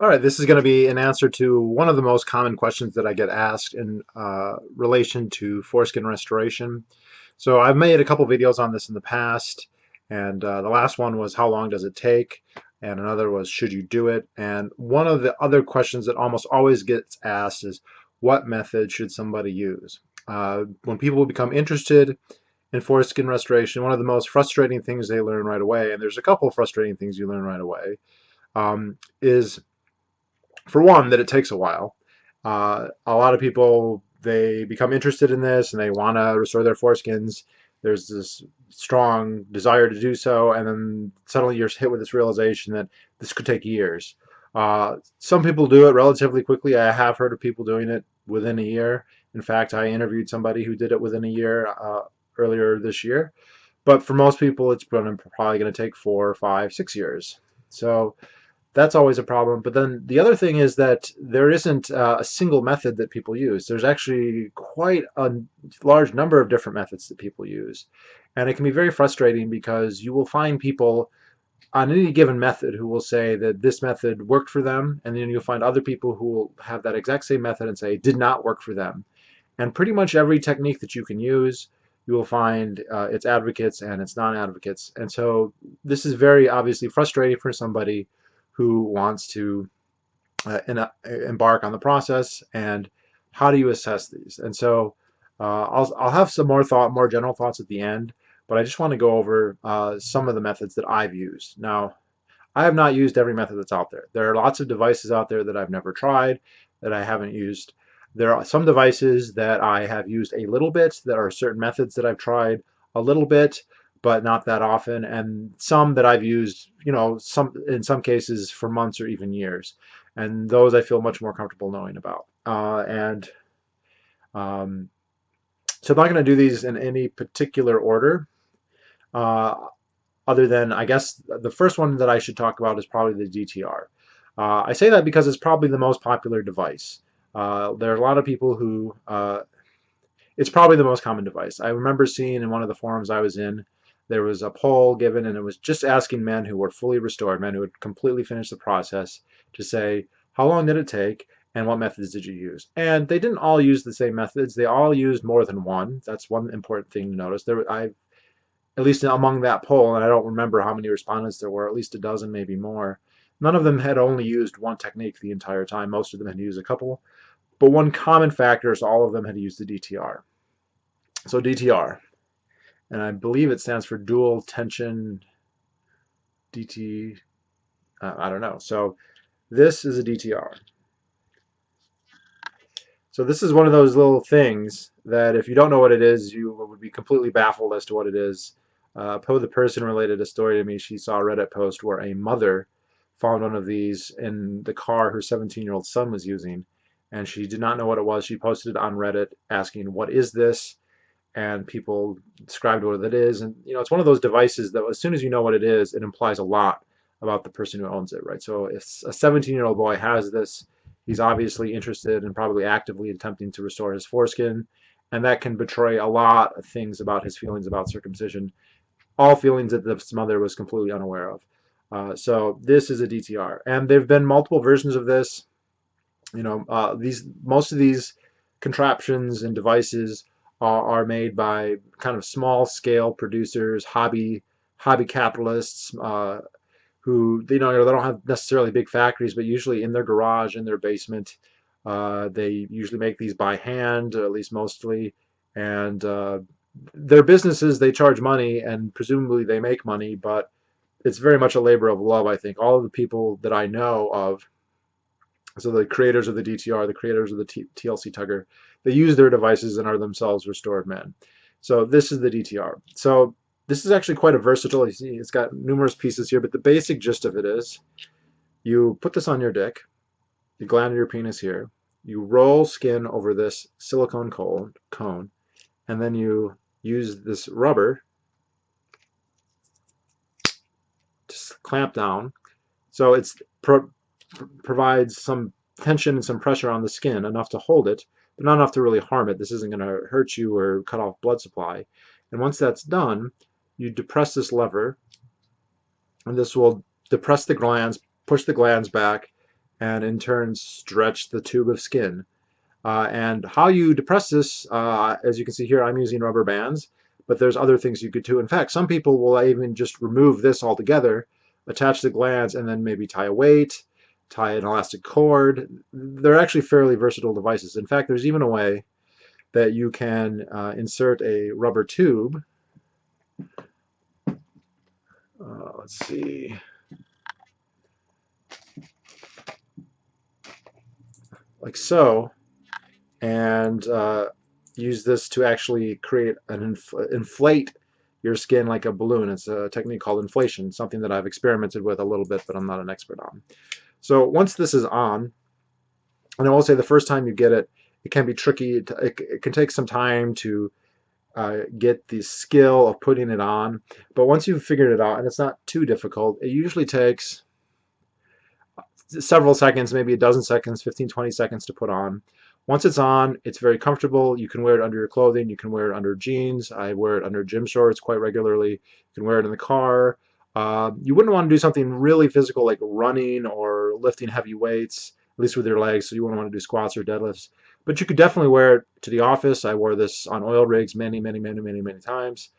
All right, this is going to be an answer to one of the most common questions that I get asked in relation to foreskin restoration. So I've made a couple videos on this in the past, and the last one was how long does it take, and another was should you do it? And one of the other questions that almost always gets asked is what method should somebody use? When people become interested in foreskin restoration, one of the most frustrating things they learn right away, and there's a couple of frustrating things you learn right away, is for one, that it takes a while. A lot of people, they become interested in this and they want to restore their foreskins. There's this strong desire to do so, and then suddenly you're hit with this realization that this could take years. Some people do it relatively quickly. I have heard of people doing it within a year. In fact, I interviewed somebody who did it within a year earlier this year. But for most people, it's probably going to take 4, 5, 6 years. So that's always a problem. But then the other thing is that there isn't a single method that people use. There's actually quite a large number of different methods that people use. And it can be very frustrating because you will find people on any given method who will say that this method worked for them, and then you'll find other people who will have that exact same method and say it did not work for them. And pretty much every technique that you can use, you will find its advocates and its non-advocates. And so this is very obviously frustrating for somebody who wants to embark on the process, and how do you assess these? And so I'll have some more general thoughts at the end, but I just want to go over some of the methods that I've used. Now, I have not used every method that's out there. There are lots of devices out there that I've never tried, that I haven't used. There are some devices that I have used a little bit. There are certain methods that I've tried a little bit, but not that often, and some that I've used, in some cases for months or even years, and those I feel much more comfortable knowing about. And so I'm not going to do these in any particular order, uh, other than I guess the first one that I should talk about is probably the DTR. I say that because it's probably the most popular device. There are a lot of people who it's probably the most common device. I remember seeing in one of the forums I was in, there was a poll given, and it was just asking men who were fully restored, men who had completely finished the process, to say, how long did it take and what methods did you use? And they didn't all use the same methods. They all used more than one. That's one important thing to notice. At least among that poll, and I don't remember how many respondents there were, at least a dozen, maybe more, none of them had only used one technique the entire time. Most of them had used a couple. But one common factor is all of them had used the DTR. So DTR, and I believe it stands for dual tension DT, I don't know. So this is a DTR. So this is one of those little things that if you don't know what it is, you would be completely baffled as to what it is. The person related a story to me. She saw a Reddit post where a mother found one of these in the car her 17-year-old son was using, and she did not know what it was. She posted it on Reddit asking, what is this? And people described what it is. And it's one of those devices that as soon as you know what it is, it implies a lot about the person who owns it, right? So if a 17-year-old boy has this, he's obviously interested and probably actively attempting to restore his foreskin, and that can betray a lot of things about his feelings about circumcision, all feelings that the mother was completely unaware of. So this is a DTR, and there have been multiple versions of this. Most of these contraptions and devices are made by kind of small scale producers, hobby capitalists, who they don't have necessarily big factories, but usually in their garage, in their basement. They usually make these by hand, at least mostly, and their businesses, they charge money, and presumably they make money, but it's very much a labor of love, I think. All of the people that I know of, so the creators of the DTR, the creators of the TLC Tucker, they use their devices and are themselves restored men. So this is the DTR. So this is actually quite a versatile. You see, it's got numerous pieces here, but the basic gist of it is you put this on your dick, you gland your penis here, you roll skin over this silicone cone, and then you use this rubber to clamp down. So it's provides some tension and some pressure on the skin, enough to hold it, but not enough to really harm it. This isn't going to hurt you or cut off blood supply. And once that's done, you depress this lever, and this will depress the glands, push the glands back, and in turn stretch the tube of skin. And how you depress this, as you can see here, I'm using rubber bands, but there's other things you could do. In fact, some people will even just remove this altogether, attach the glands, and then maybe tie a weight, tie an elastic cord. They're actually fairly versatile devices. In fact, there's even a way that you can insert a rubber tube. Let's see. Like so. And use this to actually create an inflate your skin like a balloon. It's a technique called inflation, something that I've experimented with a little bit, but I'm not an expert on. So once this is on, and I will say the first time you get it, it can be tricky. It can take some time to get the skill of putting it on, but once you've figured it out, and it's not too difficult, it usually takes several seconds, maybe a dozen seconds, 15, 20 seconds to put on. Once it's on, it's very comfortable. You can wear it under your clothing. You can wear it under jeans. I wear it under gym shorts quite regularly. You can wear it in the car. You wouldn't want to do something really physical like running or lifting heavy weights, at least with your legs, so you wouldn't want to do squats or deadlifts. But you could definitely wear it to the office. I wore this on oil rigs many times.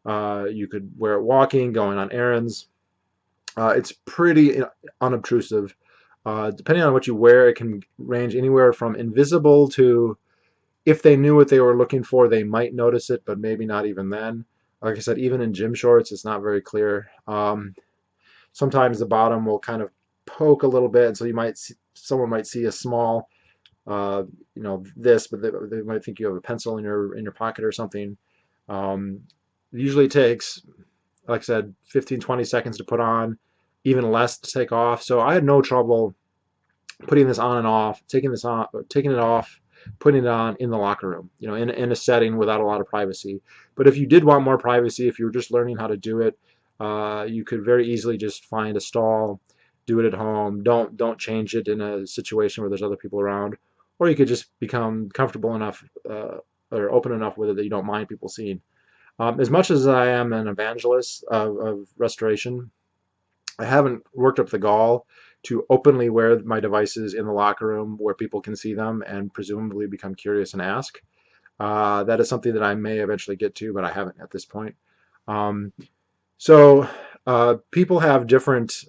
You could wear it walking, going on errands. It's pretty unobtrusive. Depending on what you wear, it can range anywhere from invisible to, if they knew what they were looking for, they might notice it, but maybe not even then. Like I said, even in gym shorts, it's not very clear. Sometimes the bottom will kind of poke a little bit, and so someone might see a small, this, but they might think you have a pencil in your pocket or something. Usually it takes, like I said, 15, 20 seconds to put on, even less to take off. So I had no trouble putting this on and off, taking it off, putting it on in the locker room, in a setting without a lot of privacy. But if you did want more privacy, if you were just learning how to do it, you could very easily just find a stall, do it at home. Don't change it in a situation where there's other people around, or you could just become comfortable enough or open enough with it that you don't mind people seeing. As much as I am an evangelist of restoration, I haven't worked up the gall to openly wear my devices in the locker room where people can see them and presumably become curious and ask. That is something that I may eventually get to, but I haven't at this point. So people have different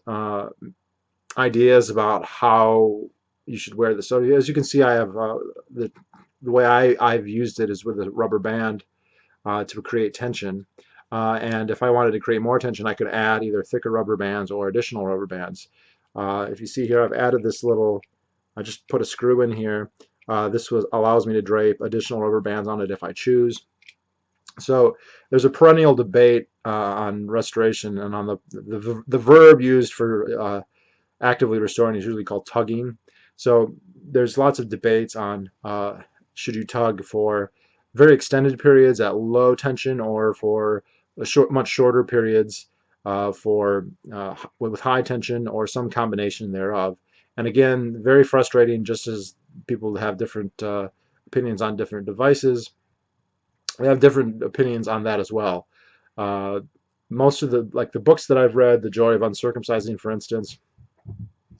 ideas about how you should wear this. So as you can see, I have the way I've used it is with a rubber band to create tension. And if I wanted to create more tension, I could add either thicker rubber bands or additional rubber bands. If you see here, I've added this I just put a screw in here. This allows me to drape additional rubber bands on it if I choose. So there's a perennial debate on restoration, and on the verb used for actively restoring is usually called tugging. So there's lots of debates on should you tug for very extended periods at low tension, or for much shorter periods with high tension, or some combination thereof. And again, very frustrating, just as people have different opinions on different devices. We have different opinions on that as well. Most of the books that I've read, The Joy of Uncircumcising, for instance,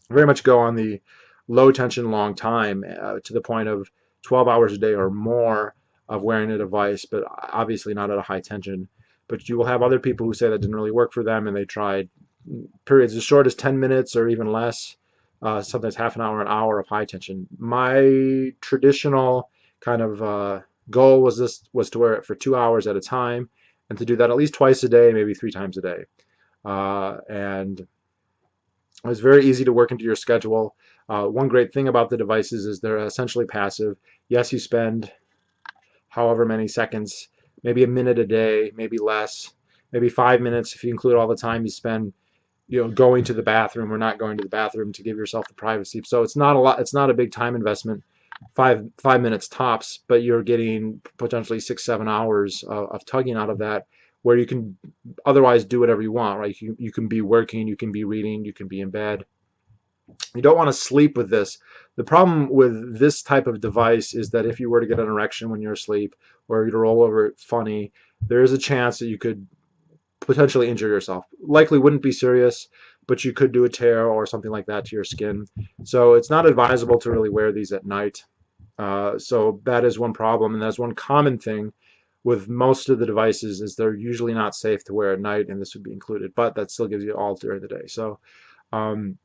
very much go on the low tension long time to the point of 12 hours a day or more of wearing a device, but obviously not at a high tension. But you will have other people who say that didn't really work for them, and they tried periods as short as 10 minutes or even less, sometimes half an hour of high tension. My traditional kind of goal was to wear it for 2 hours at a time, and to do that at least twice a day, maybe 3 times a day. And it was very easy to work into your schedule. One great thing about the devices is they're essentially passive. Yes, you spend however many seconds, maybe a minute a day, maybe less, maybe 5 minutes if you include all the time you spend, going to the bathroom or not going to the bathroom to give yourself the privacy. So it's not a lot. It's not a big time investment, five minutes tops, but you're getting potentially 6-7 hours of tugging out of that, where you can otherwise do whatever you want, right? You can be working, you can be reading, you can be in bed. You don't want to sleep with this. The problem with this type of device is that if you were to get an erection when you're asleep, or you'd roll over it funny, there is a chance that you could potentially injure yourself. Likely wouldn't be serious, but you could do a tear or something like that to your skin. So it's not advisable to really wear these at night. So that is one problem, and that's one common thing with most of the devices is they're usually not safe to wear at night, and this would be included, but that still gives you all during the day. So um,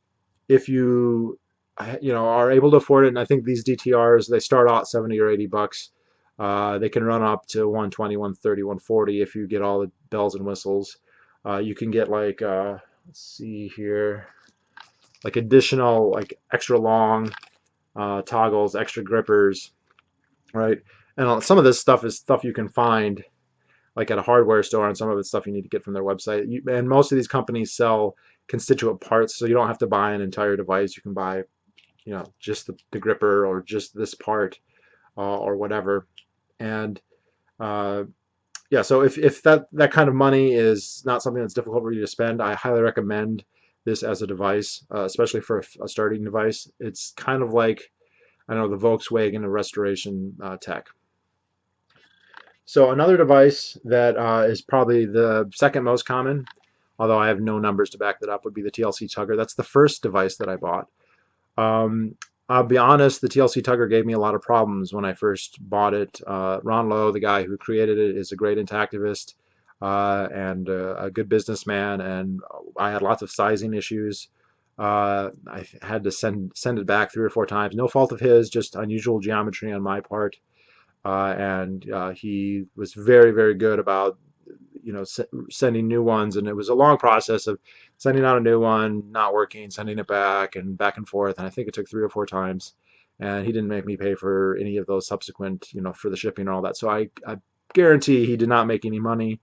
if you are able to afford it, and I think these DTRs, they start out 70 or 80 bucks. They can run up to 120, 130, 140 if you get all the bells and whistles. You can get like let's see here, like additional like extra long toggles, extra grippers, right? And some of this stuff is stuff you can find like at a hardware store, and some of it's stuff you need to get from their website. And most of these companies sell constituent parts, so you don't have to buy an entire device. You can buy, just the gripper or just this part or whatever. And yeah, so if that kind of money is not something that's difficult for you to spend, I highly recommend this as a device, especially for a starting device. It's kind of like, I don't know, the Volkswagen of restoration tech. So another device that is probably the second most common, although I have no numbers to back that up, would be the TLC Tucker. That's the first device that I bought. I'll be honest, the TLC Tucker gave me a lot of problems when I first bought it. Ron Lowe, the guy who created it, is a great intactivist and a good businessman, and I had lots of sizing issues. I had to send it back 3 or 4 times. No fault of his, just unusual geometry on my part. And he was very, very good about sending new ones, and it was a long process of sending out a new one, not working, sending it back and forth, and I think it took 3 or 4 times, and he didn't make me pay for any of those subsequent, for the shipping and all that. So I guarantee he did not make any money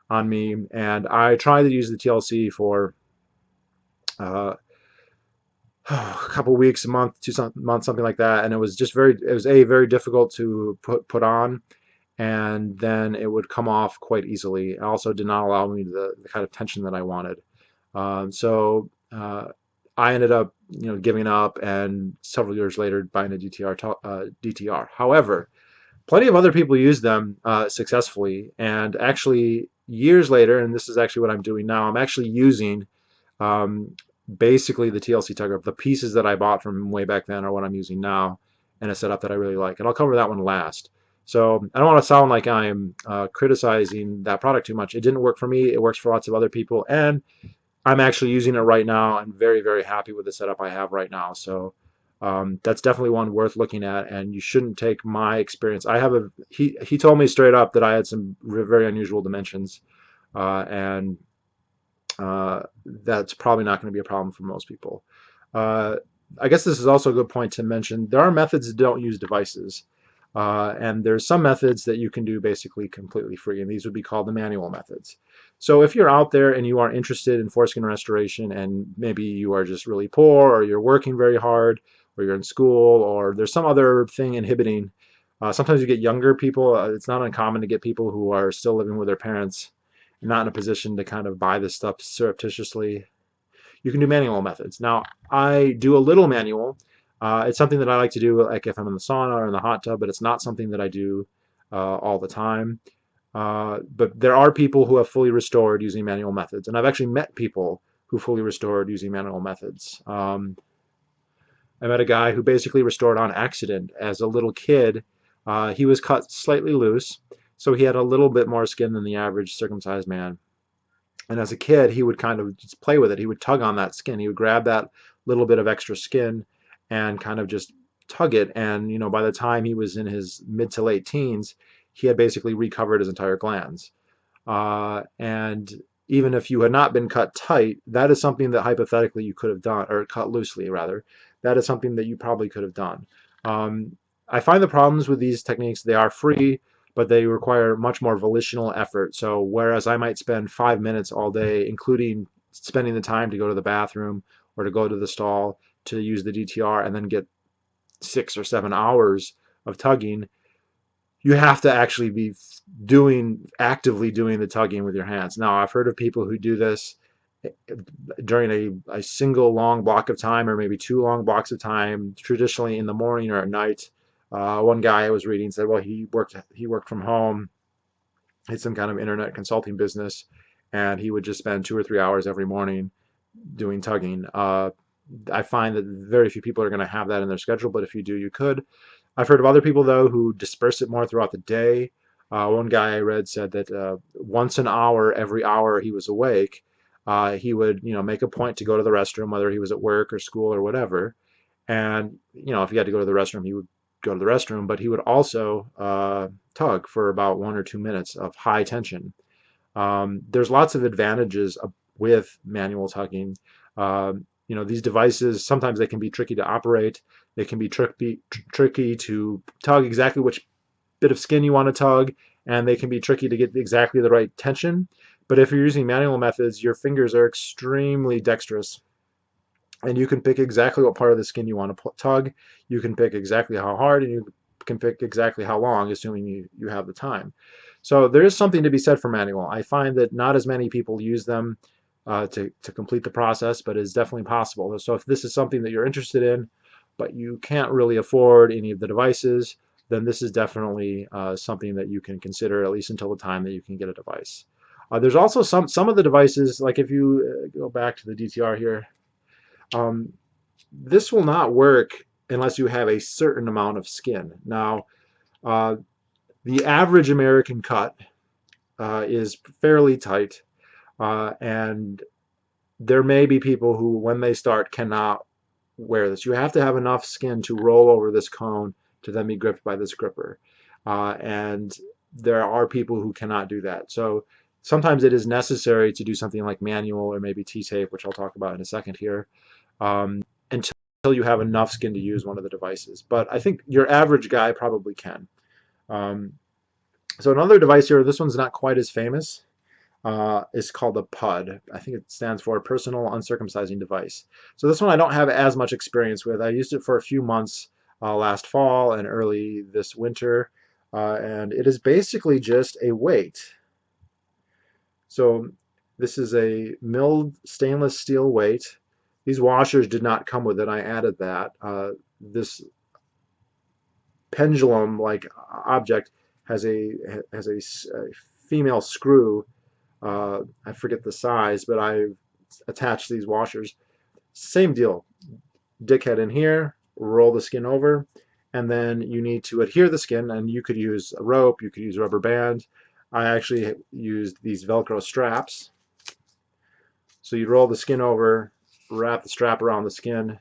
on me, and I tried to use the TLC for a couple weeks, a month, 2 months, something like that, and it was very difficult to put on, and then it would come off quite easily. It also did not allow me the kind of tension that I wanted. So I ended up, giving up, and several years later buying a DTR. However, plenty of other people use them successfully, and actually years later, and this is actually what I'm doing now, I'm actually using basically the TLC Tucker. The pieces that I bought from way back then are what I'm using now in a setup that I really like, and I'll cover that one last. So I don't want to sound like I'm criticizing that product too much. It didn't work for me. It works for lots of other people, and I'm actually using it right now. I'm very, very happy with the setup I have right now. So that's definitely one worth looking at, and you shouldn't take my experience. He told me straight up that I had some very unusual dimensions, and that's probably not going to be a problem for most people. I guess this is also a good point to mention. There are methods that don't use devices. And there's some methods that you can do basically completely free, and these would be called the manual methods. So if you're out there and you are interested in foreskin restoration, and maybe you are just really poor, or you're working very hard, or you're in school, or there's some other thing inhibiting, sometimes you get younger people. It's not uncommon to get people who are still living with their parents, not in a position to kind of buy this stuff surreptitiously. You can do manual methods. Now, I do a little manual. It's something that I like to do, like if I'm in the sauna or in the hot tub, but it's not something that I do all the time. But there are people who have fully restored using manual methods, and I've actually met people who fully restored using manual methods. I met a guy who basically restored on accident. As a little kid, he was cut slightly loose, so he had a little bit more skin than the average circumcised man. And as a kid, he would kind of just play with it. He would tug on that skin. He would grab that little bit of extra skin and kind of just tug it. And, by the time he was in his mid to late teens, he had basically recovered his entire glands. And even if you had not been cut tight, that is something that hypothetically you could have done, or cut loosely rather. That is something that you probably could have done. I find the problems with these techniques, they are free, but they require much more volitional effort. So whereas I might spend 5 minutes all day, including spending the time to go to the bathroom or to go to the stall to use the DTR, and then get 6 or 7 hours of tugging, you have to actually be actively doing the tugging with your hands. Now, I've heard of people who do this during a single long block of time, or maybe 2 long blocks of time, traditionally in the morning or at night. One guy I was reading said, well, he worked from home, had some kind of internet consulting business, and he would just spend 2 or 3 hours every morning doing tugging. I find that very few people are going to have that in their schedule, but if you do, you could. I've heard of other people, though, who disperse it more throughout the day. One guy I read said that once an hour, every hour he was awake, he would, make a point to go to the restroom, whether he was at work or school or whatever. And, if he had to go to the restroom, he would go to the restroom, but he would also tug for about 1 or 2 minutes of high tension. There's lots of advantages with manual tugging. These devices, sometimes they can be tricky to operate. They can be tricky to tug exactly which bit of skin you want to tug, and they can be tricky to get exactly the right tension. But if you're using manual methods, your fingers are extremely dexterous, and you can pick exactly what part of the skin you want to tug. You can pick exactly how hard, and you can pick exactly how long, assuming you have the time. So there is something to be said for manual. I find that not as many people use them to complete the process, but it's definitely possible. So if this is something that you're interested in, but you can't really afford any of the devices, then this is definitely something that you can consider, at least until the time that you can get a device. There's also some of the devices, like if you go back to the DTR here, this will not work unless you have a certain amount of skin. Now, the average American cut is fairly tight, and there may be people who, when they start, cannot wear this. You have to have enough skin to roll over this cone to then be gripped by this gripper. And there are people who cannot do that. So sometimes it is necessary to do something like manual or maybe T-tape, which I'll talk about in a second here, until you have enough skin to use one of the devices. But I think your average guy probably can. So another device here, this one's not quite as famous, is called a PUD. I think it stands for Personal Uncircumcising Device. So this one I don't have as much experience with. I used it for a few months last fall and early this winter, and it is basically just a weight. So this is a milled stainless steel weight. These washers did not come with it. I added that. This pendulum-like object has a female screw. I forget the size, but I've attached these washers. Same deal. Dickhead in here, roll the skin over, and then you need to adhere the skin, and you could use a rope, you could use a rubber band. I actually used these Velcro straps. So you roll the skin over, wrap the strap around the skin,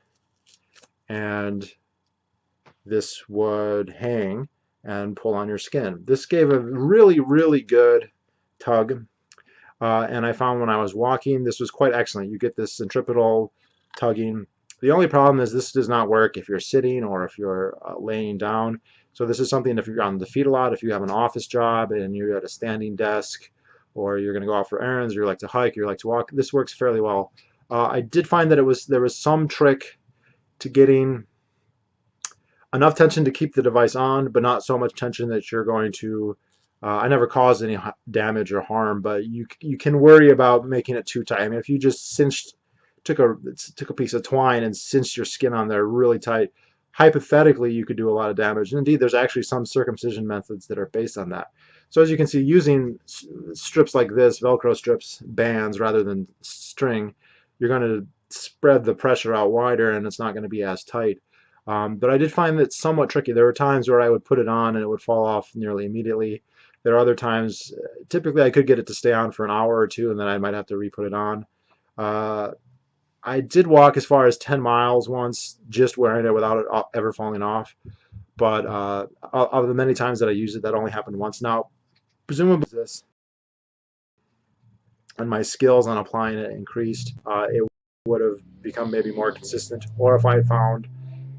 and this would hang and pull on your skin. This gave a really, really good tug. And I found when I was walking, this was quite excellent. You get this centripetal tugging. The only problem is this does not work if you're sitting or if you're laying down. So this is something if you're on the feet a lot, if you have an office job and you're at a standing desk, or you're going to go out for errands, or you like to hike, or you like to walk, this works fairly well. I did find that there was some trick to getting enough tension to keep the device on, but not so much tension that you're going to I never caused any damage or harm, but you can worry about making it too tight. I mean, if you just took a piece of twine and cinched your skin on there really tight, hypothetically you could do a lot of damage. And indeed, there's actually some circumcision methods that are based on that. So as you can see, using strips like this, Velcro strips, bands rather than string, you're going to spread the pressure out wider, and it's not going to be as tight. But I did find that somewhat tricky. There were times where I would put it on and it would fall off nearly immediately. There are other times, typically I could get it to stay on for an hour or two, and then I might have to re-put it on. I did walk as far as 10 miles once, just wearing it without it ever falling off. But of the many times that I used it, that only happened once. Now, presumably this, and my skills on applying it increased, it would have become maybe more consistent, or if I had found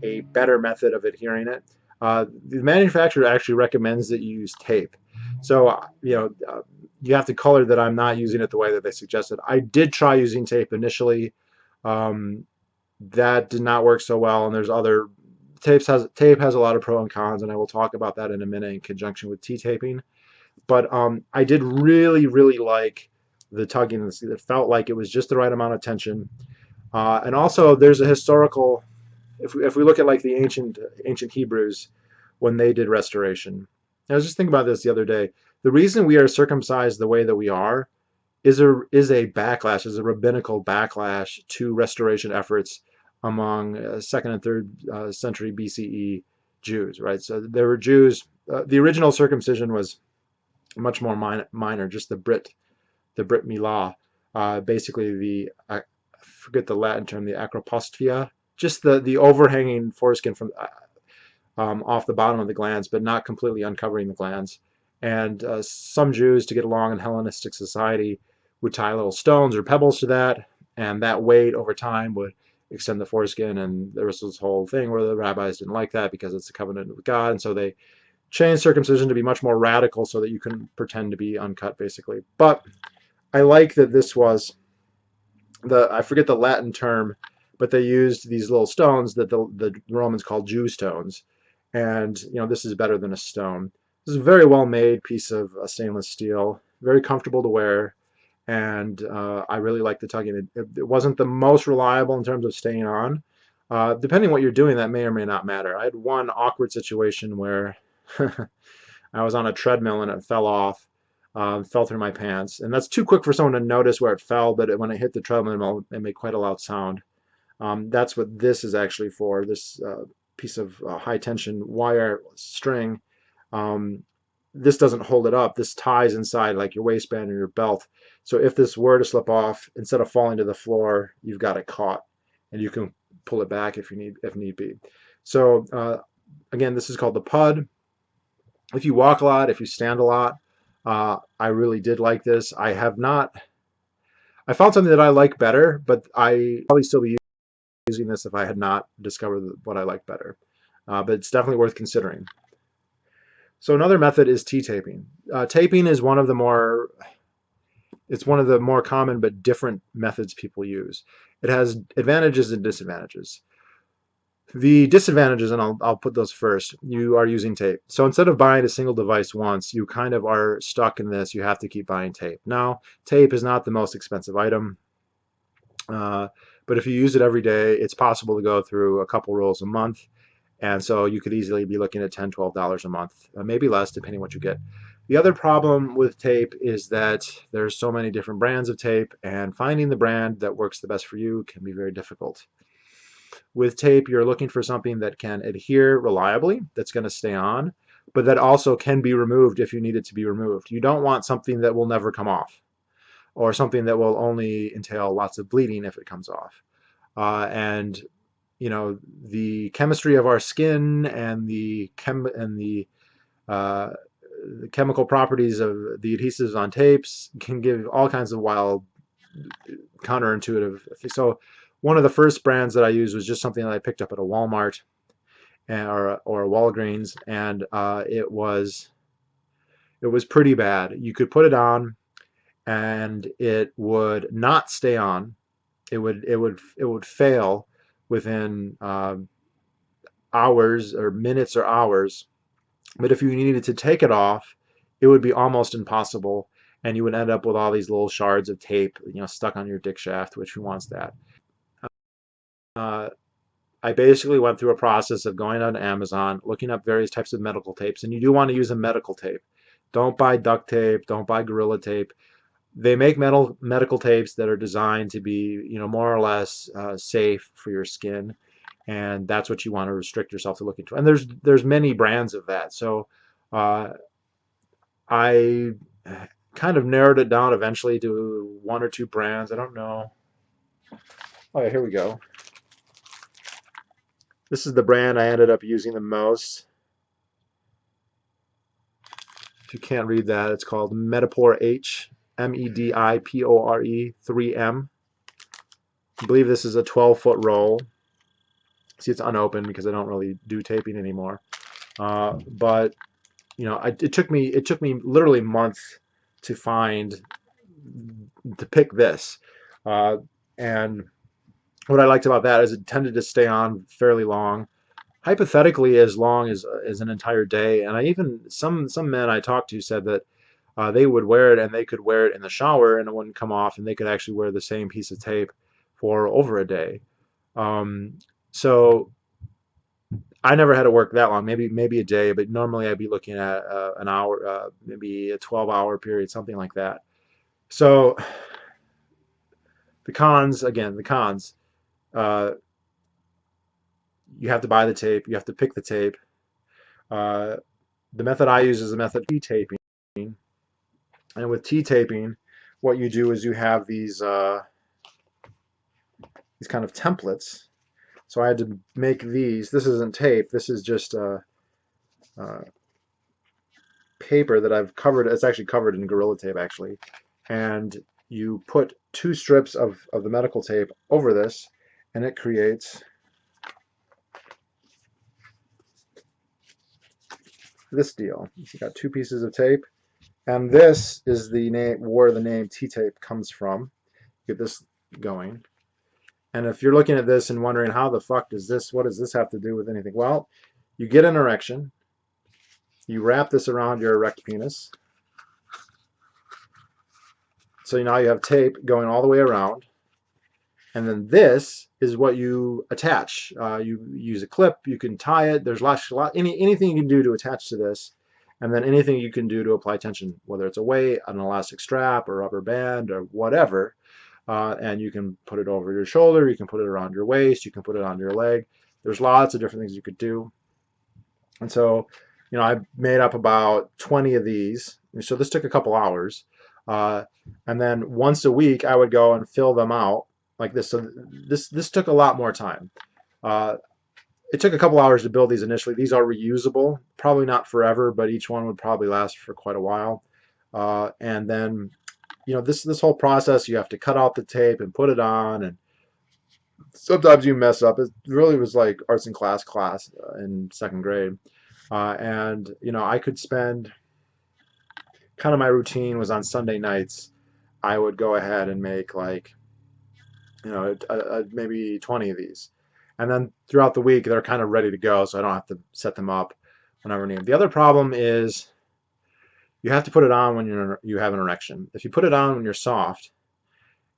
a better method of adhering it. The manufacturer actually recommends that you use tape. So, you have to color that I'm not using it the way that they suggested. I did try using tape initially. That did not work so well, and there's other tape has a lot of pros and cons, and I will talk about that in a minute in conjunction with T-taping. But I did really, really like the tugging. It felt like it was just the right amount of tension. And also, there's a historical. If we look at like the ancient Hebrews, when they did restoration, I was just thinking about this the other day. The reason we are circumcised the way that we are is a rabbinical backlash to restoration efforts among second and third century BCE Jews, right? So there were Jews. The original circumcision was much more minor, just the Brit Milah, basically I forget the Latin term, the acropostia, just the overhanging foreskin from off the bottom of the glands, but not completely uncovering the glands. And some Jews, to get along in Hellenistic society, would tie little stones or pebbles to that, and that weight over time would extend the foreskin. And there was this whole thing where the rabbis didn't like that because it's a covenant with God, and so they changed circumcision to be much more radical so that you can pretend to be uncut, basically. But I like that this was I forget the Latin term, but they used these little stones that the Romans called Jew stones. And, this is better than a stone. This is a very well made piece of stainless steel, very comfortable to wear. And I really like the tugging. It wasn't the most reliable in terms of staying on. Depending what you're doing, that may or may not matter. I had one awkward situation where I was on a treadmill and it fell off. Fell through my pants, and that's too quick for someone to notice where it fell, but when it hit the treadmill, it made quite a loud sound. That's what this is actually for, this piece of high tension wire string. This doesn't hold it up. This ties inside like your waistband or your belt. So if this were to slip off, instead of falling to the floor, you've got it caught, and you can pull it back if need be. So again, this is called the PUD. If you walk a lot, if you stand a lot, I really did like this. I found something that I like better, but I probably still be using this if I had not discovered what I like better. But it's definitely worth considering. So another method is T-taping. Taping is one of the more common but different methods people use. It has advantages and disadvantages. The disadvantages, and I'll put those first, you are using tape. So instead of buying a single device once, you kind of are stuck in this. You have to keep buying tape. Now, tape is not the most expensive item, but if you use it every day, it's possible to go through a couple rolls a month. And so you could easily be looking at $10, $12 a month, maybe less, depending what you get. The other problem with tape is that there's so many different brands of tape, and finding the brand that works the best for you can be very difficult. With tape, you're looking for something that can adhere reliably, that's going to stay on, but that also can be removed if you need it to be removed. You don't want something that will never come off, or something that will only entail lots of bleeding if it comes off. And the chemistry of our skin and the chemical properties of the adhesives on tapes can give all kinds of wild, counterintuitive things. So one of the first brands that I used was just something that I picked up at a Walmart or a Walgreens, and it was pretty bad. You could put it on, and it would not stay on. It would fail within hours or minutes or hours. But if you needed to take it off, it would be almost impossible, and you would end up with all these little shards of tape, stuck on your dick shaft, which who wants that? I basically went through a process of going on Amazon, looking up various types of medical tapes, and you do want to use a medical tape. Don't buy duct tape, don't buy Gorilla Tape. They make medical tapes that are designed to be, more or less safe for your skin, and that's what you want to restrict yourself to looking to. And there's many brands of that. So I kind of narrowed it down eventually to one or two brands. I don't know. Oh yeah, here we go. This is the brand I ended up using the most. If you can't read that, it's called Medipore H, Medipore 3M. I believe this is a 12-foot roll. See, it's unopened because I don't really do taping anymore. But it took me literally months to pick this. And what I liked about that is it tended to stay on fairly long, hypothetically as long as an entire day. And I even some men I talked to said that they would wear it, and they could wear it in the shower and it wouldn't come off, and they could actually wear the same piece of tape for over a day. So I never had it work that long, maybe a day, but normally I'd be looking at an hour, maybe a 12-hour period, something like that. So the cons, again, the cons. Uh, you have to buy the tape. You have to pick the tape. Uh, the method I use is the method T-taping. And with T-taping, what you do is you have these kind of templates. So I had to make these. This isn't tape. This is just paper that I've covered. It's actually covered in Gorilla Tape, actually. And you put 2 strips of the medical tape over this, and it creates this deal. You got 2 pieces of tape, and this is the name where the name T-tape comes from. Get this going. And if you're looking at this and wondering how the fuck does this, what does this have to do with anything? Well, you get an erection, you wrap this around your erect penis. So now you have tape going all the way around. And then this is what you attach. You use a clip, you can tie it. There's anything you can do to attach to this. And then anything you can do to apply tension, whether it's a weight, an elastic strap, a rubber band, or whatever. And you can put it over your shoulder, you can put it around your waist, you can put it on your leg. There's lots of different things you could do. And so, I made up about 20 of these. So this took a couple hours. And then once a week, I would go and fill them out like this. So this took a lot more time. It took a couple hours to build these initially. These are reusable, probably not forever, but each one would probably last for quite a while. And then this whole process, you have to cut out the tape and put it on, and sometimes you mess up. It really was like arts and class in 2nd grade. And I could spend, kind of my routine was on Sunday nights, I would go ahead and make like, maybe 20 of these. And then throughout the week, they're kind of ready to go, so I don't have to set them up whenever I need them. The other problem is you have to put it on when you have an erection. If you put it on when you're soft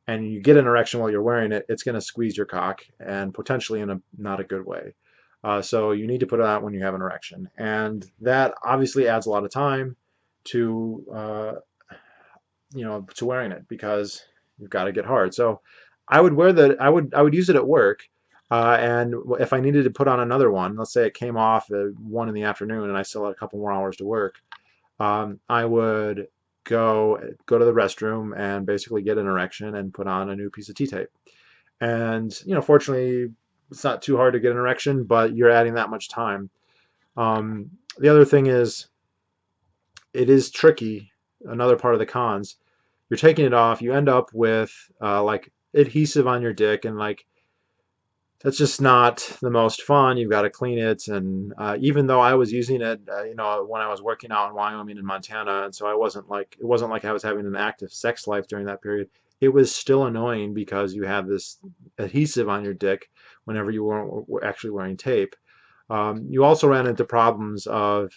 and you get an erection while you're wearing it, it's going to squeeze your cock, and potentially in a not a good way. So you need to put it on when you have an erection. And that obviously adds a lot of time to to wearing it, because you've got to get hard. So I would wear I would use it at work. And if I needed to put on another one, let's say it came off at 1 in the afternoon and I still had a couple more hours to work, I would go to the restroom and basically get an erection and put on a new piece of T-tape. And fortunately, it's not too hard to get an erection, but you're adding that much time. The other thing is, it is tricky. Another part of the cons, you're taking it off, you end up with like adhesive on your dick, and like that's just not the most fun. You've got to clean it, and even though I was using it, when I was working out in Wyoming and Montana, and so it wasn't like I was having an active sex life during that period. It was still annoying because you have this adhesive on your dick whenever you weren't actually wearing tape. You also ran into problems of,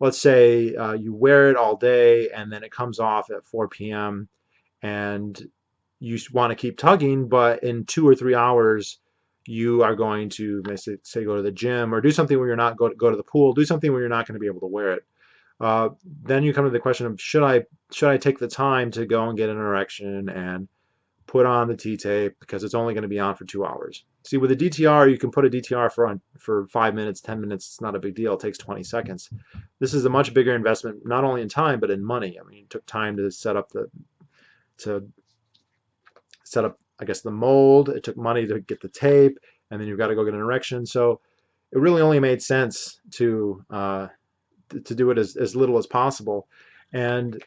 let's say you wear it all day and then it comes off at 4 p.m. and you want to keep tugging, but in 2 or 3 hours you are going to say go to the gym or do something where you're not go to the pool, do something where you're not going to be able to wear it. Then you come to the question of, should I take the time to go and get an erection and put on the T-tape, because it's only going to be on for 2 hours. See, with a DTR, you can put a DTR for 5 minutes, 10 minutes. It's not a big deal. It takes 20 seconds. This is a much bigger investment, not only in time, but in money. I mean, it took time to set up I guess, the mold. It took money to get the tape, and then you've got to go get an erection. So it really only made sense to do it as little as possible. And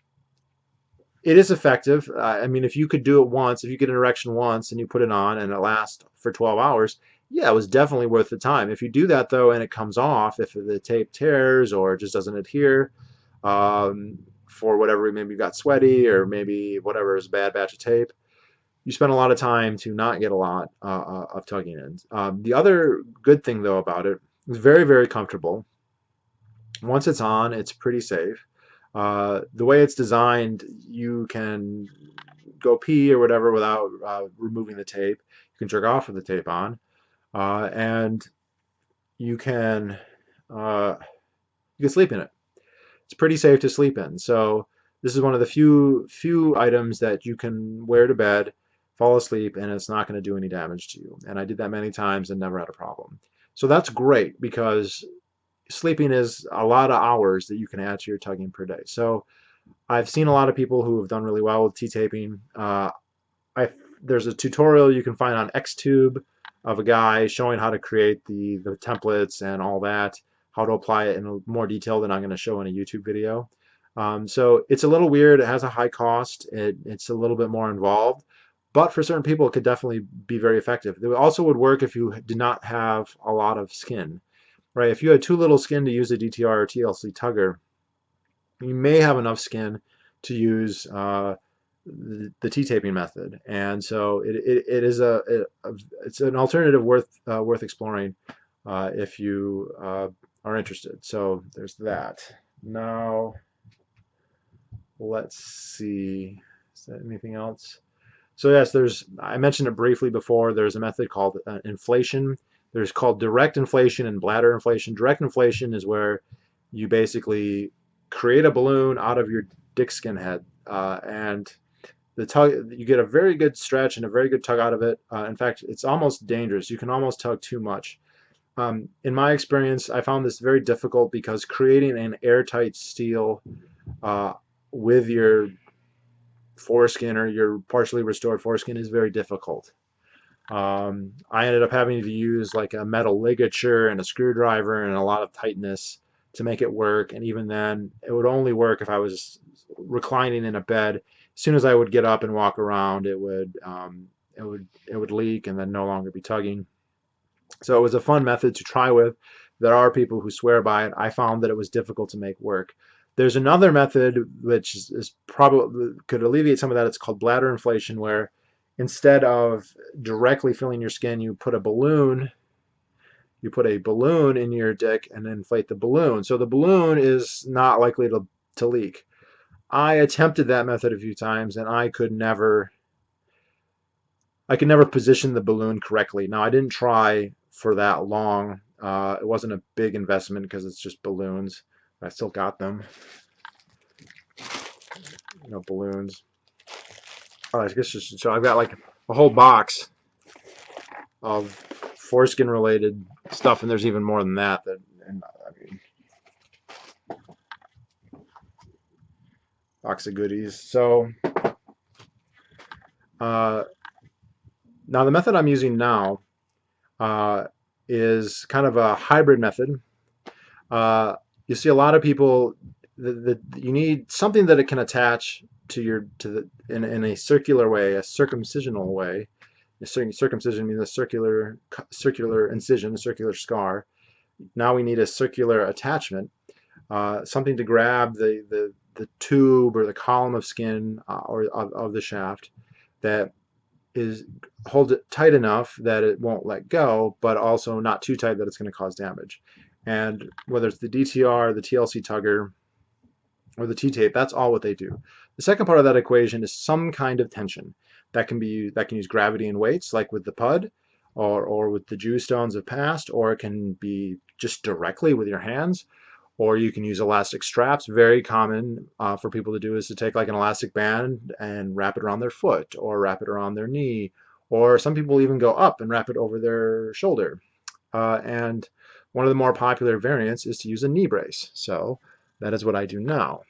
it is effective. I mean, if you could do it once, if you get an erection once and you put it on and it lasts for 12 hours, yeah, it was definitely worth the time. If you do that, though, and it comes off, if the tape tears or just doesn't adhere, for whatever, maybe you got sweaty or maybe whatever is a bad batch of tape, you spend a lot of time to not get a lot of tugging in. The other good thing, though, about it is very, very comfortable. Once it's on, it's pretty safe. The way it's designed, you can go pee or whatever without removing the tape. You can jerk off with the tape on, and you can sleep in it. It's pretty safe to sleep in. So this is one of the few items that you can wear to bed, fall asleep, and it's not going to do any damage to you. And I did that many times and never had a problem. So that's great because sleeping is a lot of hours that you can add to your tugging per day. So I've seen a lot of people who have done really well with T-taping. There's a tutorial you can find on Xtube of a guy showing how to create the templates and all that, how to apply it in more detail than I'm going to show in a YouTube video. So it's a little weird. It has a high cost. It's a little bit more involved, but for certain people, it could definitely be very effective. It also would work if you did not have a lot of skin, right? If you had too little skin to use a DTR or TLC Tugger, you may have enough skin to use the T-taping method, and so it is it's an alternative worth exploring if you are interested. So there's that. Now let's see, is there anything else? So yes, I mentioned it briefly before. There's a method called inflation. There's called direct inflation and bladder inflation. Direct inflation is where you basically create a balloon out of your dick skin head, and the tug, you get a very good stretch and a very good tug out of it. In fact, it's almost dangerous. You can almost tug too much. In my experience, I found this very difficult because creating an airtight seal with your foreskin or your partially restored foreskin is very difficult. I ended up having to use like a metal ligature and a screwdriver and a lot of tightness to make it work. And even then, it would only work if I was reclining in a bed. As soon as I would get up and walk around, it would leak and then no longer be tugging. So it was a fun method to try with. There are people who swear by it. I found that it was difficult to make work. There's another method which is probably could alleviate some of that. It's called bladder inflation, where instead of directly filling your skin, you put a balloon in your dick and inflate the balloon. So the balloon is not likely to leak. I attempted that method a few times and I could never position the balloon correctly. Now I didn't try for that long. It wasn't a big investment because it's just balloons. I still got them. Balloons. I guess so I've got like a whole box of foreskin related stuff, and there's even more than that. Box of goodies. So now the method I'm using now is kind of a hybrid method. You see a lot of people you need something that it can attach to in a circular way, a circumcisional way. Circumcision means a circular incision, a circular scar. Now we need a circular attachment, something to grab the tube or the column of skin or of the shaft that holds it tight enough that it won't let go, but also not too tight that it's going to cause damage. And whether it's the DTR, the TLC Tugger, or the T-tape, that's all what they do. The second part of that equation is some kind of tension that can use gravity and weights, like with the PUD, or with the Jew stones of past, or it can be just directly with your hands, or you can use elastic straps. Very common for people to do is to take like an elastic band and wrap it around their foot, or wrap it around their knee, or some people even go up and wrap it over their shoulder. And one of the more popular variants is to use a knee brace. So that is what I do now.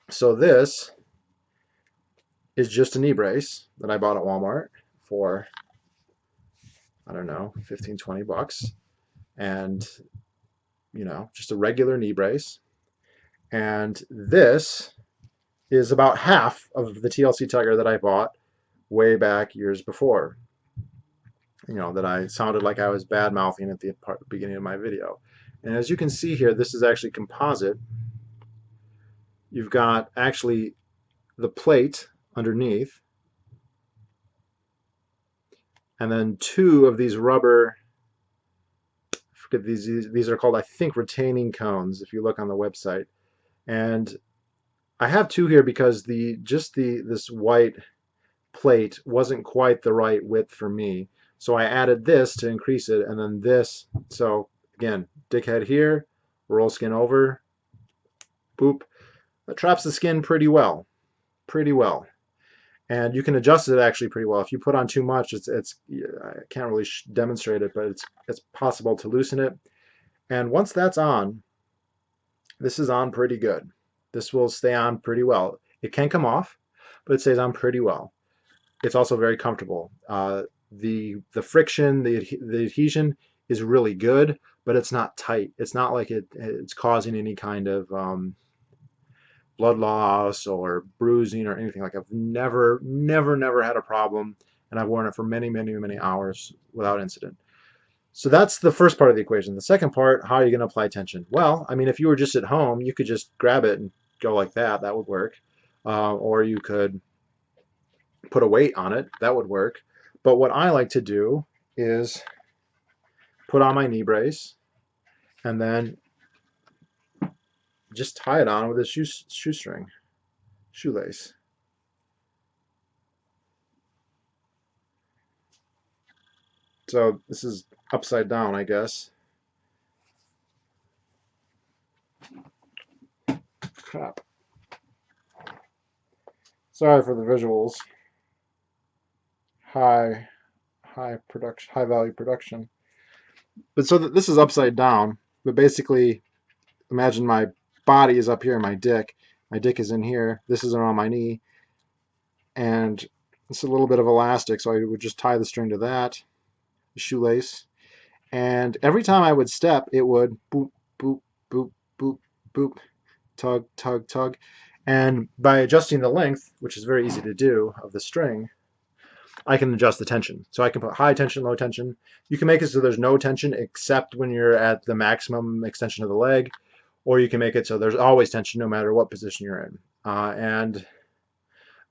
So this is just a knee brace that I bought at Walmart for, I don't know, 15, 20 bucks. And, just a regular knee brace. And this is about half of the TLC Tugger that I bought way back years before. That I sounded like I was bad-mouthing at the beginning of my video. And as you can see here, this is actually composite. You've got actually the plate underneath, and then two of these rubber, I forget, these are called, I think, retaining cones if you look on the website. And I have two here because this white plate wasn't quite the right width for me. So I added this to increase it, and then this. So again, dickhead here, roll skin over, boop. That traps the skin pretty well, pretty well. And you can adjust it actually pretty well. If you put on too much, I can't really demonstrate it, but it's possible to loosen it. And once that's on, this is on pretty good. This will stay on pretty well. It can come off, but it stays on pretty well. It's also very comfortable. The friction, the adhesion is really good, but it's not tight. It's not like it's causing any kind of blood loss or bruising or anything like that. I've never had a problem, and I've worn it for many hours without incident. So that's the first part of the equation. The second part, how are you going to apply tension? Well, I mean, if you were just at home, you could just grab it and go like that. That would work. Or you could put a weight on it. That would work. But what I like to do is put on my knee brace and then just tie it on with a shoelace. So this is upside down, I guess. Crap. Sorry for the visuals. High value production. But so this is upside down. But basically, imagine my body is up here, my dick. My dick is in here. This is around my knee, and it's a little bit of elastic. So I would just tie the string to that. Shoelace, and every time I would step, it would boop, boop, boop, boop, boop, tug, tug, tug. And by adjusting the length, which is very easy to do, of the string, I can adjust the tension. So I can put high tension, low tension. You can make it so there's no tension except when you're at the maximum extension of the leg, or you can make it so there's always tension no matter what position you're in. And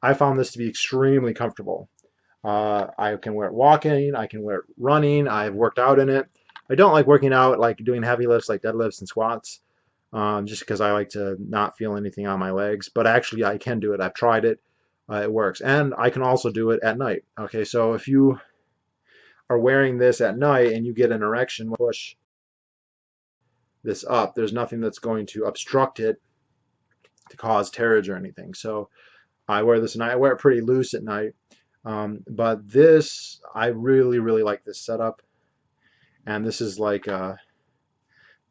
I found this to be extremely comfortable. I can wear it walking, I can wear it running, I've worked out in it. I don't like working out like doing heavy lifts like deadlifts and squats, just because I like to not feel anything on my legs, but actually I can do it. I've tried it. It works. And I can also do it at night. Okay, so if you are wearing this at night and you get an erection, push this up, there's nothing that's going to obstruct it to cause tearage or anything. So I wear this at night. I wear it pretty loose at night. But this, I really like this setup, and this is like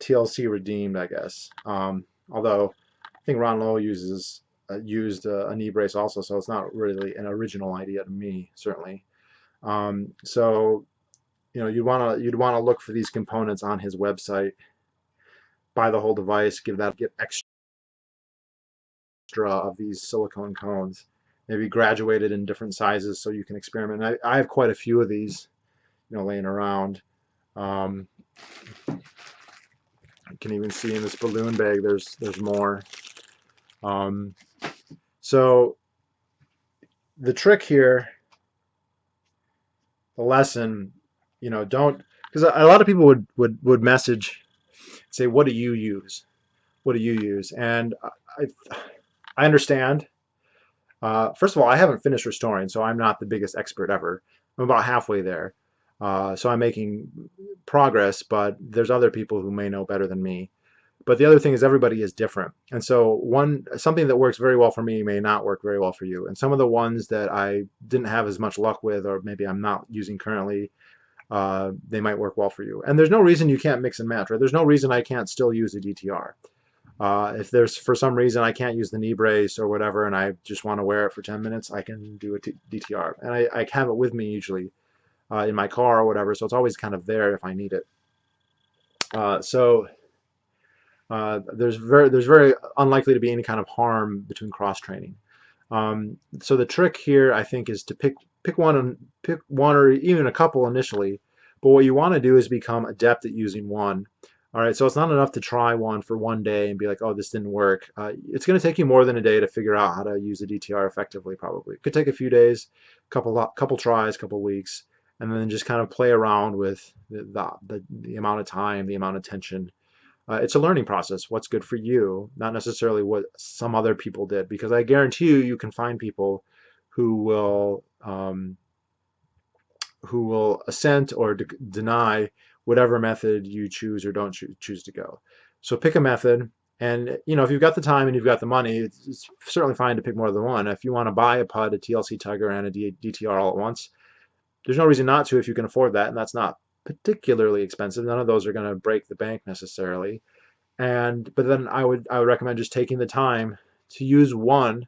TLC redeemed, I guess. Although I think Ron Lowe used a knee brace also, so it's not really an original idea to me, certainly. So you'd want to look for these components on his website, buy the whole device, get extra of these silicone cones. Maybe graduated in different sizes so you can experiment. I have quite a few of these, laying around. You can even see in this balloon bag there's more. So the trick here, the lesson, don't, because a lot of people would message, say, what do you use? What do you use? And I understand. First of all, I haven't finished restoring, so I'm not the biggest expert ever. I'm about halfway there. So I'm making progress, but there's other people who may know better than me. But the other thing is everybody is different. And so something that works very well for me may not work very well for you. And some of the ones that I didn't have as much luck with, or maybe I'm not using currently, they might work well for you. And there's no reason you can't mix and match, right? There's no reason I can't still use a DTR. If there's, for some reason, I can't use the knee brace or whatever, and I just want to wear it for 10 minutes, I can do a DTR. And I have it with me usually in my car or whatever, so it's always kind of there if I need it. There's very unlikely to be any kind of harm between cross training. So the trick here, I think, is to pick one or even a couple initially. But what you want to do is become adept at using one. All right, so it's not enough to try one for one day and be like, oh, this didn't work. It's going to take you more than a day to figure out how to use a DTR effectively, probably. It could take a few days, couple tries, couple weeks, and then just kind of play around with the amount of time, the amount of tension. It's a learning process. What's good for you, not necessarily what some other people did, because I guarantee you can find people who will assent or deny whatever method you choose or don't choose to go. So pick a method And if you've got the time and you've got the money, it's certainly fine to pick more than one. If you want to buy a PUD, a TLC Tugger, and a DTR all at once, there's no reason not to if you can afford that, and that's not particularly expensive. None of those are going to break the bank necessarily. But then I would recommend just taking the time to use one.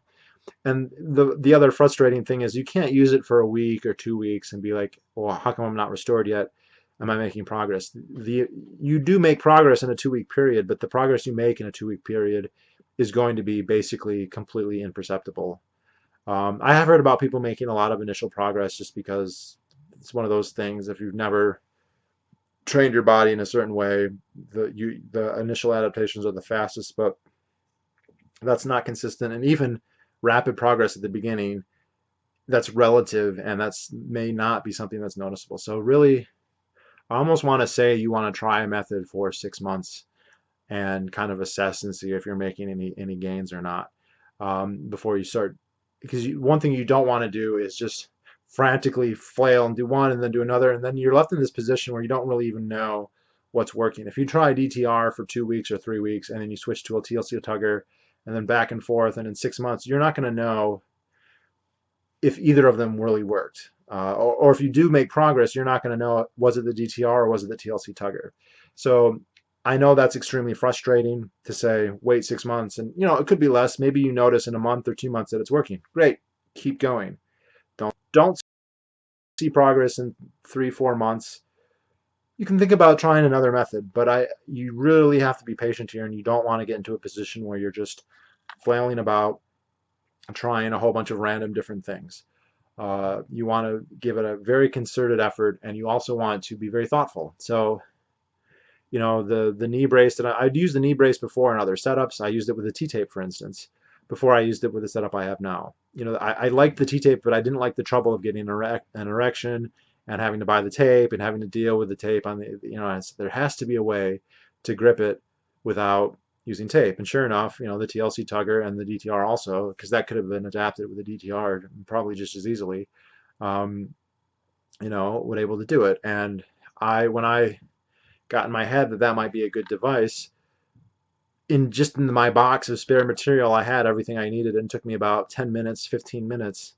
And the other frustrating thing is you can't use it for a week or 2 weeks and be like, well, how come I'm not restored yet? Am I making progress? You do make progress in a 2 week period, but the progress you make in a 2 week period is going to be basically completely imperceptible. I have heard about people making a lot of initial progress just because it's one of those things. If you've never trained your body in a certain way, the initial adaptations are the fastest, but that's not consistent. And even rapid progress at the beginning, that's relative, and that's may not be something that's noticeable. So really, I almost want to say you want to try a method for 6 months and kind of assess and see if you're making any gains or not before you start. Because one thing you don't want to do is just frantically flail and do one and then do another, and then you're left in this position where you don't really even know what's working. If you try DTR for 2 weeks or 3 weeks and then you switch to a TLC Tugger and then back and forth, and in 6 months you're not going to know if either of them really worked. Or if you do make progress, you're not going to know, was it the DTR or was it the TLC Tugger? So I know that's extremely frustrating to say, wait 6 months, and it could be less. Maybe you notice in a month or 2 months that it's working. Great, keep going. Don't see progress in 3-4 months. You can think about trying another method, but you really have to be patient here, and you don't want to get into a position where you're just flailing about trying a whole bunch of random different things. You want to give it a very concerted effort, and you also want to be very thoughtful. So, the knee brace I'd used the knee brace before in other setups. I used it with a T-tape, for instance, before I used it with the setup I have now. I liked the T-tape, but I didn't like the trouble of getting an erection and having to buy the tape and having to deal with the tape on there has to be a way to grip it without using tape. And sure enough, the TLC Tugger and the DTR also, because that could have been adapted with the DTR probably just as easily, would able to do it. And when I got in my head that might be a good device, in my box of spare material, I had everything I needed, and it took me about 10 minutes, 15 minutes,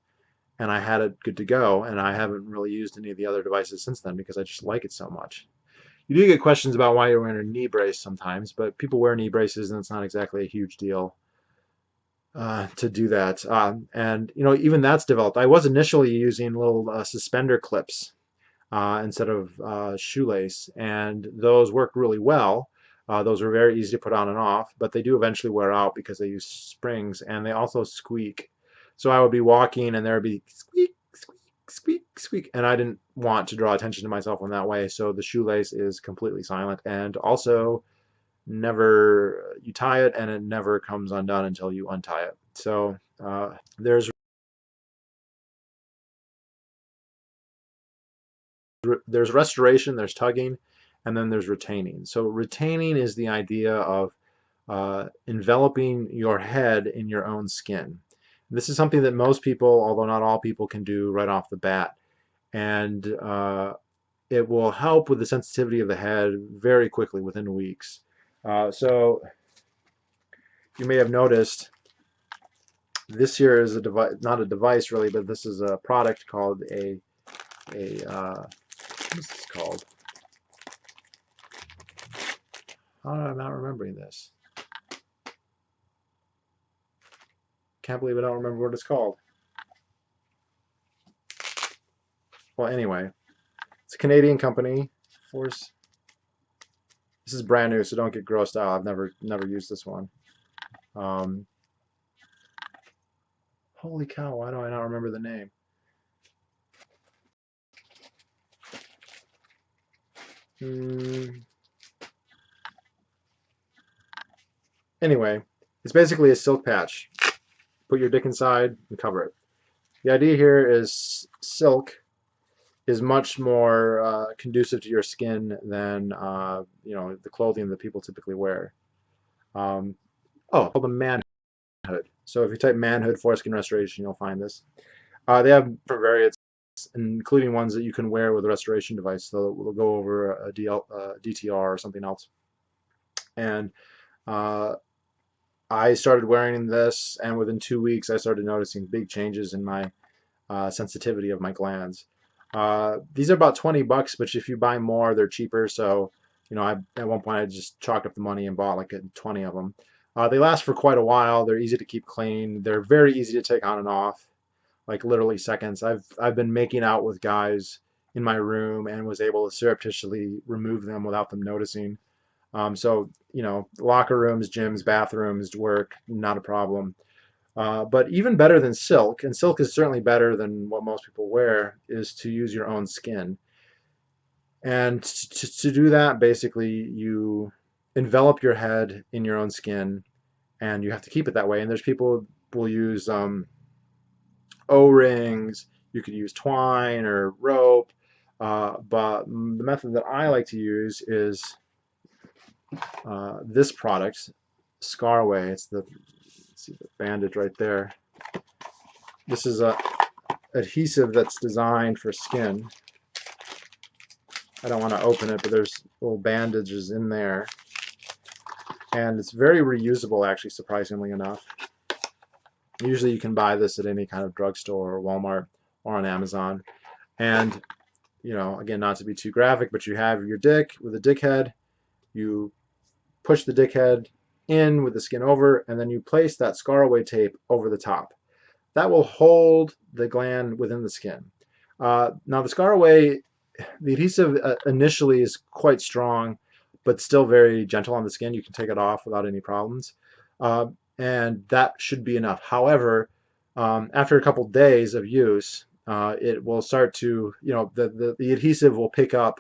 and I had it good to go. And I haven't really used any of the other devices since then because I just like it so much. You do get questions about why you're wearing a knee brace sometimes, but people wear knee braces, and it's not exactly a huge deal to do that. And even that's developed. I was initially using little suspender clips instead of shoelace, and those work really well. Those are very easy to put on and off, but they do eventually wear out because they use springs, and they also squeak. So I would be walking, and there would be squeak, squeak, squeak, squeak, and I didn't want to draw attention to myself in that way. So the shoelace is completely silent, and also you tie it, and it never comes undone until you untie it. So there's restoration, there's tugging, and then there's retaining. So retaining is the idea of enveloping your head in your own skin. This is something that most people, although not all people, can do right off the bat. And it will help with the sensitivity of the head very quickly, within weeks. So you may have noticed this here is a device, not a device really, but this is a product called what is this called? How am I not remembering this? Can't believe I don't remember what it's called. Well, anyway, it's a Canadian company. This is brand new, so don't get grossed out. I've never used this one. Holy cow! Why do I not remember the name? Anyway, it's basically a silk patch. Put your dick inside and cover it. The idea here is silk is much more conducive to your skin than the clothing that people typically wear. Called the manhood. So if you type manhood foreskin restoration, you'll find this. They have different variants, including ones that you can wear with a restoration device. So we'll go over a DTR or something else. And I started wearing this, and within 2 weeks, I started noticing big changes in my sensitivity of my glands. These are about $20, but if you buy more, they're cheaper. So, at one point I just chalked up the money and bought like 20 of them. They last for quite a while. They're easy to keep clean. They're very easy to take on and off, like literally seconds. I've been making out with guys in my room and was able to surreptitiously remove them without them noticing. So, locker rooms, gyms, bathrooms, work, not a problem. But even better than silk, and silk is certainly better than what most people wear, is to use your own skin. And to do that, basically, you envelop your head in your own skin, and you have to keep it that way. And there's people who will use O-rings. You could use twine or rope. But the method that I like to use is this product, Scaraway. It's the, let's see the bandage right there. This is a adhesive that's designed for skin. I don't want to open it, but there's little bandages in there. And it's very reusable, actually, surprisingly enough. Usually you can buy this at any kind of drugstore or Walmart or on Amazon. And, again, not to be too graphic, but you have your dick with a dick head. You push the dick head in with the skin over, and then you place that Scaraway tape over the top. That will hold the gland within the skin. Now, the Scaraway, the adhesive initially is quite strong, but still very gentle on the skin. You can take it off without any problems. And that should be enough. However, after a couple days of use, it will start to, the adhesive will pick up,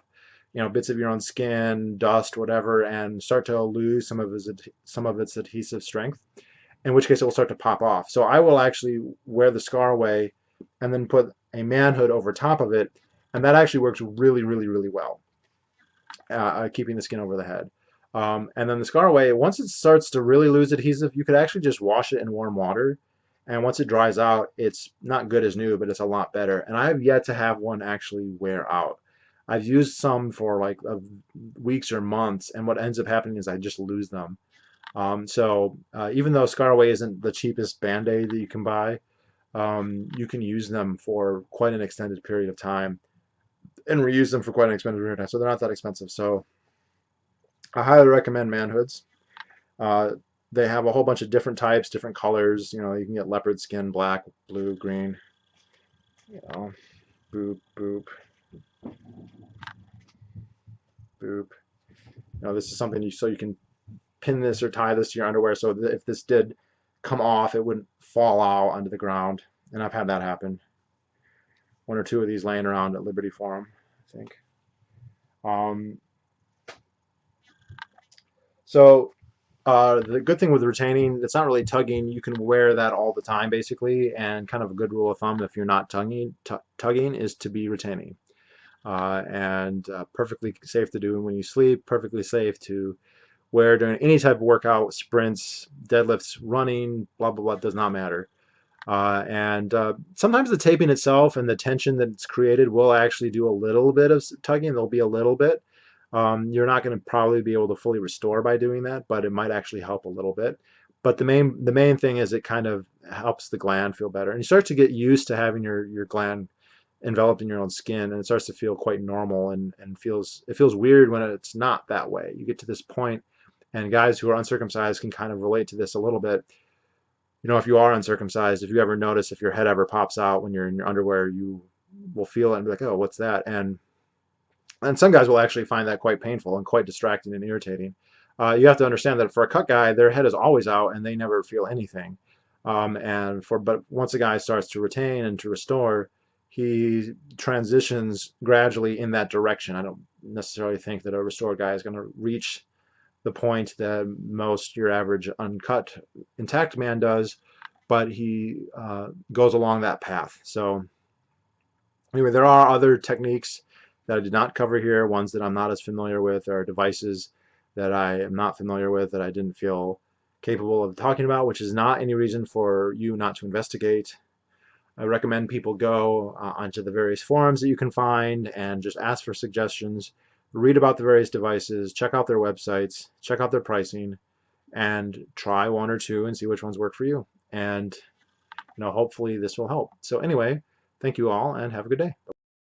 bits of your own skin, dust, whatever, and start to lose some of its adhesive strength, in which case it will start to pop off. So I will actually wear the Scaraway and then put a manhood over top of it, and that actually works really, really, really well, keeping the skin over the head. And then the Scaraway, once it starts to really lose adhesive, you could actually just wash it in warm water. And once it dries out, it's not good as new, but it's a lot better. And I have yet to have one actually wear out. I've used some for like weeks or months, and what ends up happening is I just lose them. So even though Scaraway isn't the cheapest Band-Aid that you can buy, you can use them for quite an extended period of time and reuse them for quite an extended period of time. So they're not that expensive. So I highly recommend Manhoods. They have a whole bunch of different types, different colors. You can get leopard skin, black, blue, green. Boop, boop, boop. This is something so you can pin this or tie this to your underwear, so that if this did come off, it wouldn't fall out onto the ground. And I've had that happen. One or two of these laying around at Liberty Forum, I think. So the good thing with retaining, it's not really tugging. You can wear that all the time, basically. And kind of a good rule of thumb, if you're not tugging, is to be retaining. And perfectly safe to do when you sleep, perfectly safe to wear during any type of workout, sprints, deadlifts, running, blah, blah, blah, does not matter. And sometimes the taping itself and the tension that's created will actually do a little bit of tugging. There'll be a little bit. You're not going to probably be able to fully restore by doing that, but it might actually help a little bit. But the main thing is it kind of helps the gland feel better. And you start to get used to having your gland enveloped in your own skin, and it starts to feel quite normal, and it feels weird when it's not that way. You get to this point, and guys who are uncircumcised can kind of relate to this a little bit. If you are uncircumcised, if you ever notice if your head ever pops out when you're in your underwear, you will feel it and be like, oh, what's that? And some guys will actually find that quite painful and quite distracting and irritating. You have to understand that for a cut guy, their head is always out and they never feel anything. But once a guy starts to retain and to restore, he transitions gradually in that direction. I don't necessarily think that a restored guy is going to reach the point that most your average uncut intact man does, but he goes along that path. So anyway, there are other techniques that I did not cover here, ones that I'm not as familiar with, or devices that I am not familiar with that I didn't feel capable of talking about, which is not any reason for you not to investigate. I recommend people go onto the various forums that you can find and just ask for suggestions, read about the various devices, check out their websites, check out their pricing, and try one or two and see which ones work for you. And hopefully this will help. So anyway, thank you all and have a good day.